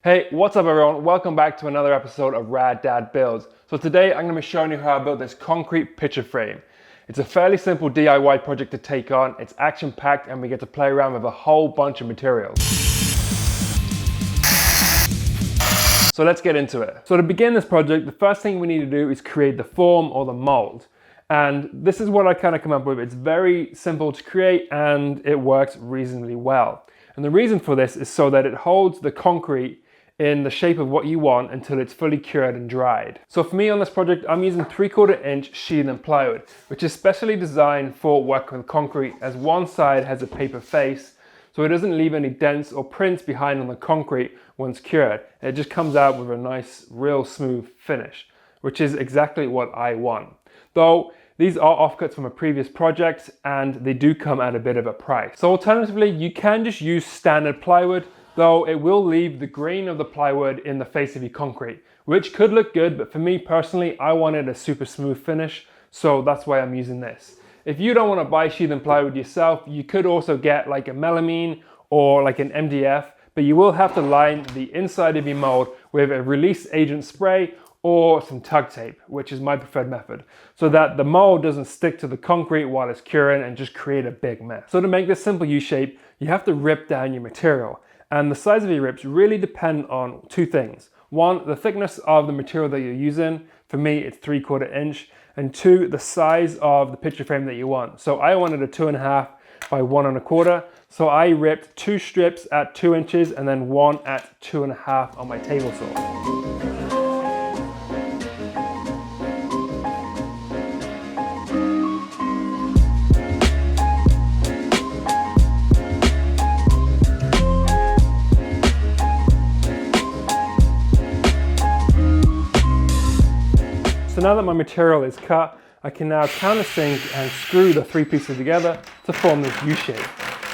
Hey, what's up everyone? Welcome back to another episode of Rad Dad Builds. So today I'm going to be showing you how I built this concrete picture frame. It's a fairly simple DIY project to take on, it's action packed and we get to play around with a whole bunch of materials. So let's get into it. So to begin this project, the first thing we need to do is create the form or the mold. And this is what I kind of come up with. It's very simple to create and it works reasonably well. And the reason for this is so that it holds the concrete in the shape of what you want until it's fully cured and dried. So for me on this project, I'm using 3/4 inch sheet and plywood, which is specially designed for working with concrete as one side has a paper face, so it doesn't leave any dents or prints behind on the concrete once cured. It just comes out with a nice, real smooth finish, which is exactly what I want. Though these are offcuts from a previous project and they do come at a bit of a price. So alternatively, you can just use standard plywood, though it will leave the grain of the plywood in the face of your concrete, which could look good, but for me personally, I wanted a super smooth finish, so that's why I'm using this. If you don't want to buy sheath and plywood yourself, you could also get like a melamine or like an MDF, but you will have to line the inside of your mold with a release agent spray or some tug tape, which is my preferred method, so that the mold doesn't stick to the concrete while it's curing and just create a big mess. So to make this simple U-shape, you have to rip down your material. And the size of your rips really depend on two things. One, the thickness of the material that you're using. For me, it's 3/4 inch. And two, the size of the picture frame that you want. So I wanted a 2.5 by 1 1/4. So I ripped 2 strips at 2 inches and then one at 2.5 on my table saw. So now that my material is cut, I can now countersink and screw the 3 pieces together to form this U-shape.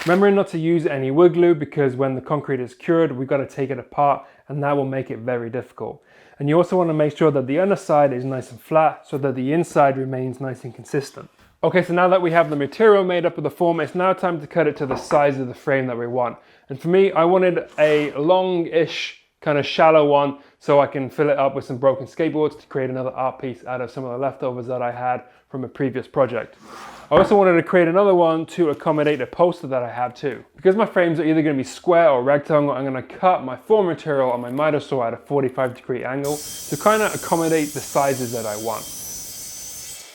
Remembering not to use any wood glue because when the concrete is cured, we've got to take it apart and that will make it very difficult. And you also want to make sure that the underside is nice and flat so that the inside remains nice and consistent. Okay, so now that we have the material made up of the form, it's now time to cut it to the size of the frame that we want. And for me, I wanted a long-ish kind of shallow one so I can fill it up with some broken skateboards to create another art piece out of some of the leftovers that I had from a previous project. I also wanted to create another one to accommodate a poster that I have too. Because my frames are either going to be square or rectangle, I'm going to cut my form material on my miter saw at a 45-degree angle to kind of accommodate the sizes that I want.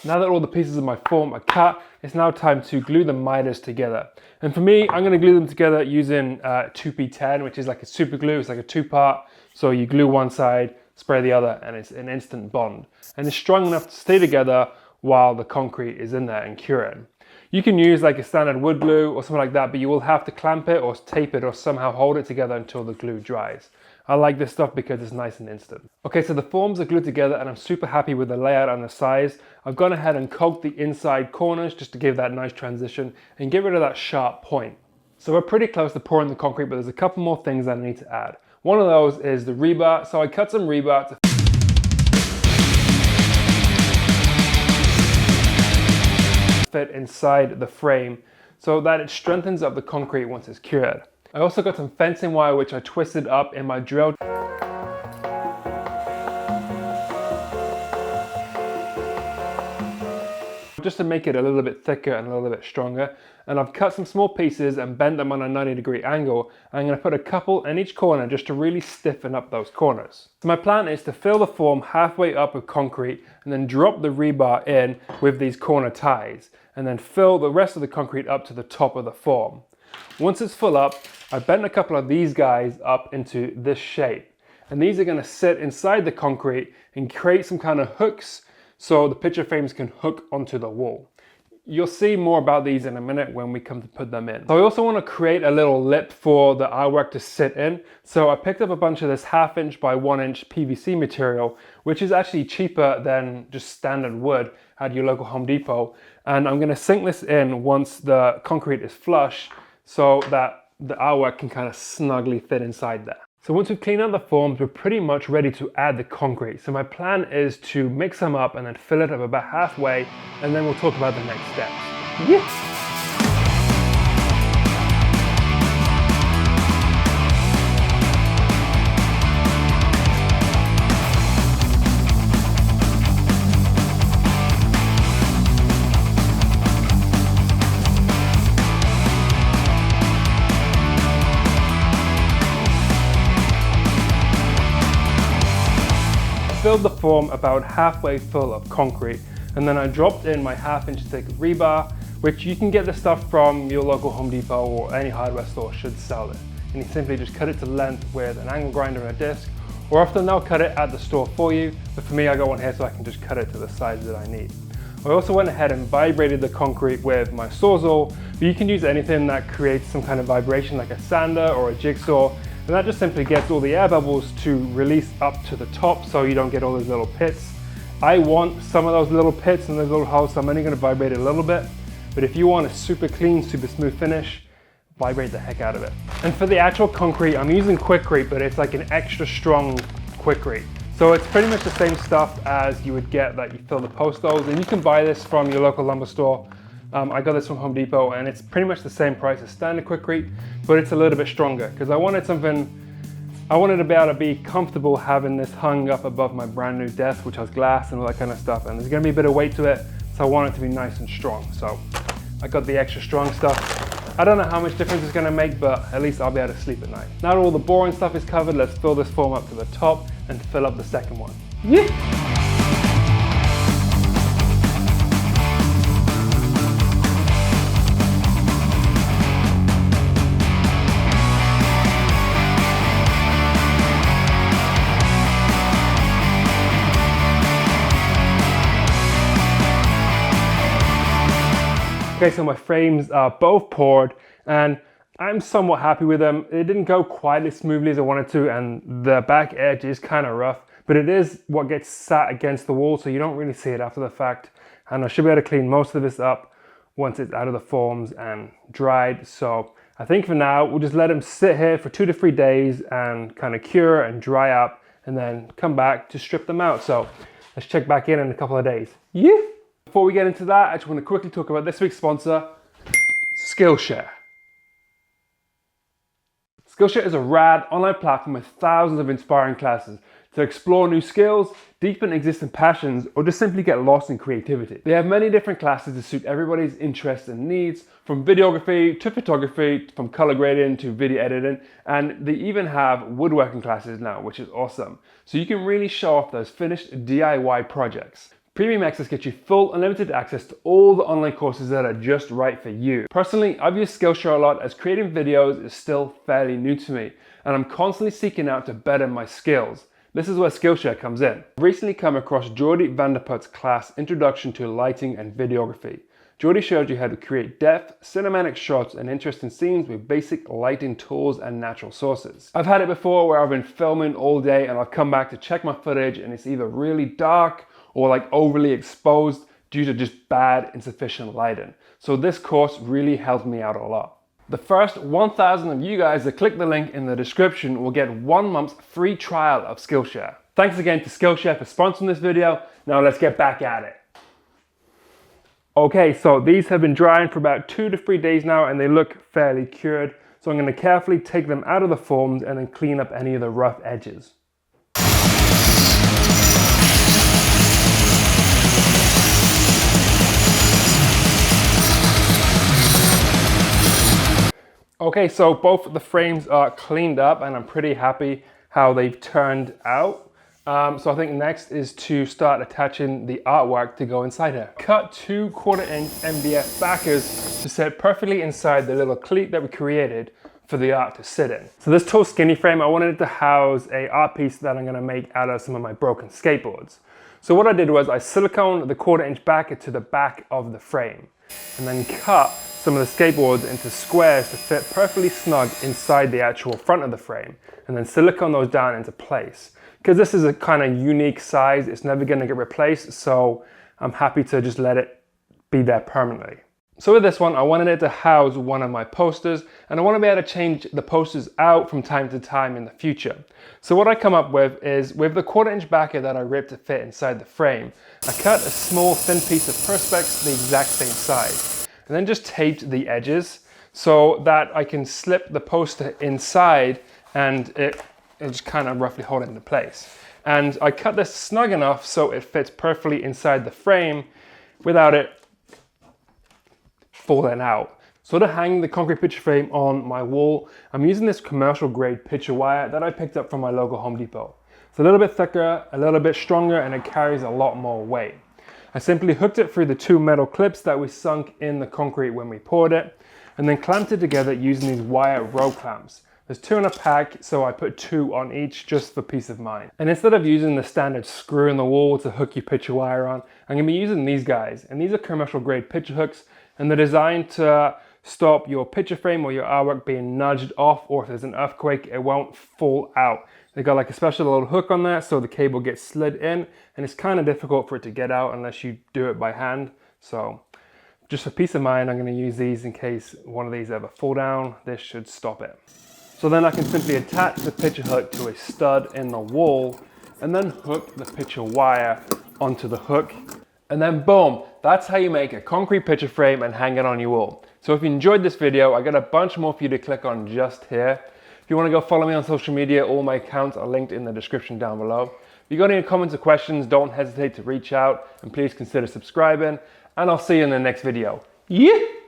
Now that all the pieces of my form are cut, it's now time to glue the miters together. And for me, I'm going to glue them together using 2P10, which is like a super glue. It's like a 2-part. So you glue one side, spray the other, and it's an instant bond. And it's strong enough to stay together while the concrete is in there and curing. You can use like a standard wood glue or something like that, but you will have to clamp it or tape it or somehow hold it together until the glue dries. I like this stuff because it's nice and instant. Okay, so the forms are glued together and I'm super happy with the layout and the size. I've gone ahead and cogged the inside corners just to give that nice transition and get rid of that sharp point. So we're pretty close to pouring the concrete, but there's a couple more things that I need to add. One of those is the rebar. So I cut some rebar to fit inside the frame so that it strengthens up the concrete once it's cured. I also got some fencing wire which I twisted up in my drill just to make it a little bit thicker and a little bit stronger. And I've cut some small pieces and bent them on a 90-degree angle. I'm going to put a couple in each corner just to really stiffen up those corners. So my plan is to fill the form halfway up with concrete and then drop the rebar in with these corner ties and then fill the rest of the concrete up to the top of the form. Once it's full up, I bent a couple of these guys up into this shape. And these are going to sit inside the concrete and create some kind of hooks so the picture frames can hook onto the wall. You'll see more about these in a minute when we come to put them in. So I also want to create a little lip for the artwork to sit in. So I picked up a bunch of this 1/2 inch by 1 inch PVC material, which is actually cheaper than just standard wood at your local Home Depot. And I'm going to sink this in once the concrete is flush so that the artwork can kind of snugly fit inside there. So once we've cleaned out the forms, we're pretty much ready to add the concrete. So my plan is to mix them up and then fill it up about halfway, and then we'll talk about the next steps. Yeah. filled the form about halfway full of concrete, and then I dropped in my 1/2 inch thick rebar, which you can get the stuff from your local Home Depot or any hardware store should sell it. And you simply just cut it to length with an angle grinder and a disc, or often they'll cut it at the store for you, but for me I got one here so I can just cut it to the size that I need. I also went ahead and vibrated the concrete with my Sawzall, but you can use anything that creates some kind of vibration like a sander or a jigsaw, and that just simply gets all the air bubbles to release up to the top so you don't get all those little pits. I want some of those little pits and those little holes, so I'm only going to vibrate it a little bit, but if you want a super clean, super smooth finish, vibrate the heck out of it. And for the actual concrete, I'm using Quikrete, but it's like an extra strong Quikrete. So it's pretty much the same stuff as you would get that you fill the post holes, and you can buy this from your local lumber store. I got this from Home Depot, and it's pretty much the same price as standard Quikrete, but it's a little bit stronger because I wanted to be able to be comfortable having this hung up above my brand new desk, which has glass and all that kind of stuff, and there's going to be a bit of weight to it, so I want it to be nice and strong. So I got the extra strong stuff. I don't know how much difference it's going to make, but at least I'll be able to sleep at night. Now that all the boring stuff is covered, let's fill this form up to the top and fill up the second one. Yeah. Okay, so my frames are both poured and I'm somewhat happy with them. It didn't go quite as smoothly as I wanted to, and the back edge is kind of rough, but it is what gets sat against the wall, so you don't really see it after the fact. And I should be able to clean most of this up once it's out of the forms and dried. So I think for now, we'll just let them sit here for 2 to 3 days and kind of cure and dry up, and then come back to strip them out. So let's check back in a couple of days. Yeah. Before we get into that, I just want to quickly talk about this week's sponsor, Skillshare. Skillshare is a rad online platform with thousands of inspiring classes to explore new skills, deepen existing passions, or just simply get lost in creativity. They have many different classes to suit everybody's interests and needs, from videography to photography, from color grading to video editing, and they even have woodworking classes now, which is awesome. So you can really show off those finished DIY projects. Premium access gets you full unlimited access to all the online courses that are just right for you. Personally, I've used Skillshare a lot as creating videos is still fairly new to me, and I'm constantly seeking out to better my skills. This is where Skillshare comes in. I've recently come across Jordy Vanderput's class, Introduction to Lighting and Videography. Jordy shows you how to create depth, cinematic shots, and interesting scenes with basic lighting tools and natural sources. I've had it before where I've been filming all day and I'll come back to check my footage and it's either really dark or like overly exposed due to just bad, insufficient lighting. So this course really helped me out a lot. The first 1,000 of you guys that click the link in the description will get 1 month's free trial of Skillshare. Thanks again to Skillshare for sponsoring this video. Now let's get back at it. Okay, so these have been drying for about 2 to 3 days now and they look fairly cured. So I'm going to carefully take them out of the forms and then clean up any of the rough edges. Okay, so both of the frames are cleaned up and I'm pretty happy how they've turned out. So I think next is to start attaching the artwork to go inside here. Cut 2 1/4-inch MDF backers to sit perfectly inside the little cleat that we created for the art to sit in. So this tall skinny frame, I wanted it to house a art piece that I'm gonna make out of some of my broken skateboards. So what I did was I siliconed the 1/4-inch backer to the back of the frame and then cut some of the skateboards into squares to fit perfectly snug inside the actual front of the frame, and then silicone those down into place. Because this is a kind of unique size, it's never going to get replaced, so I'm happy to just let it be there permanently. So with this one, I wanted it to house one of my posters, and I want to be able to change the posters out from time to time in the future. So what I come up with is, with the 1/4-inch backer that I ripped to fit inside the frame, I cut a small thin piece of Perspex the exact same size, and then just taped the edges so that I can slip the poster inside and it just kind of roughly hold it into place. And I cut this snug enough so it fits perfectly inside the frame without it falling out. So to hang the concrete picture frame on my wall, I'm using this commercial grade picture wire that I picked up from my local Home Depot. It's a little bit thicker, a little bit stronger, and it carries a lot more weight. I simply hooked it through the 2 metal clips that we sunk in the concrete when we poured it, and then clamped it together using these wire row clamps. There's 2 in a pack, so I put 2 on each just for peace of mind. And instead of using the standard screw in the wall to hook your picture wire on, I'm gonna be using these guys. And these are commercial grade picture hooks, and they're designed to stop your picture frame or your artwork being nudged off, or if there's an earthquake, it won't fall out. They got like a special little hook on there so the cable gets slid in, and it's kind of difficult for it to get out unless you do it by hand. So just for peace of mind, I'm going to use these in case one of these ever fall down. This should stop it. So then I can simply attach the picture hook to a stud in the wall and then hook the picture wire onto the hook. And then boom, that's how you make a concrete picture frame and hang it on your wall. So if you enjoyed this video, I got a bunch more for you to click on just here. If you want to go follow me on social media, all my accounts are linked in the description down below. If you got any comments or questions, don't hesitate to reach out, and please consider subscribing, and I'll see you in the next video. Yeah!